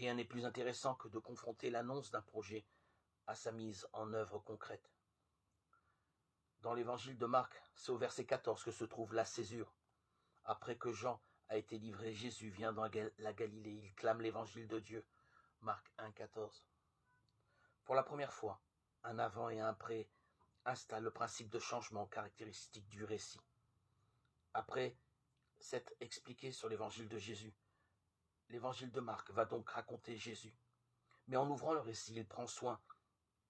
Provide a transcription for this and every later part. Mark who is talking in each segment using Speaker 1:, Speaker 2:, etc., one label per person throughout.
Speaker 1: Rien n'est plus intéressant que de confronter l'annonce d'un projet à sa mise en œuvre concrète. Dans l'évangile de Marc, c'est au verset 14 que se trouve la césure. Après que Jean a été livré, Jésus vient dans la Galilée. Il clame l'évangile de Dieu. Marc 1, 14. Pour la première fois, un avant et un après installe le principe de changement caractéristique du récit. Après s'être expliqué sur l'évangile de Jésus, l'évangile de Marc va donc raconter Jésus. Mais en ouvrant le récit, il prend soin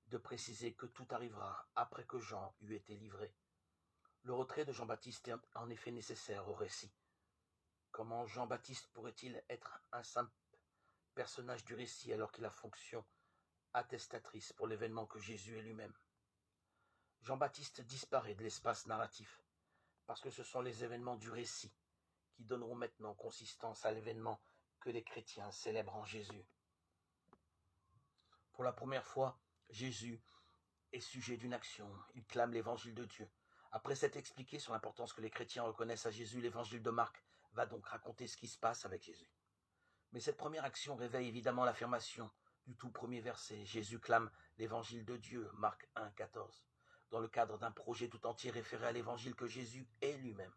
Speaker 1: de préciser que tout arrivera après que Jean eut été livré. Le retrait de Jean-Baptiste est en effet nécessaire au récit. Comment Jean-Baptiste pourrait-il être un simple personnage du récit alors qu'il a fonction attestatrice pour l'événement que Jésus est lui-même? Jean-Baptiste disparaît de l'espace narratif, parce que ce sont les événements du récit qui donneront maintenant consistance à l'événement que les chrétiens célèbrent en Jésus. Pour la première fois, Jésus est sujet d'une action, il clame l'évangile de Dieu. Après s'être expliqué sur l'importance que les chrétiens reconnaissent à Jésus, l'évangile de Marc va donc raconter ce qui se passe avec Jésus. Mais cette première action réveille évidemment l'affirmation du tout premier verset. Jésus clame l'évangile de Dieu, Marc 1, 14, dans le cadre d'un projet tout entier référé à l'évangile que Jésus est lui-même.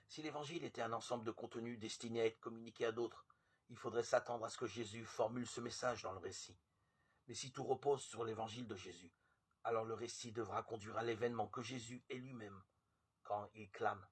Speaker 1: Si l'évangile était un ensemble de contenus destinés à être communiqués à d'autres, il faudrait s'attendre à ce que Jésus formule ce message dans le récit. Mais si tout repose sur l'évangile de Jésus, alors le récit devra conduire à l'événement que Jésus est lui-même quand il clame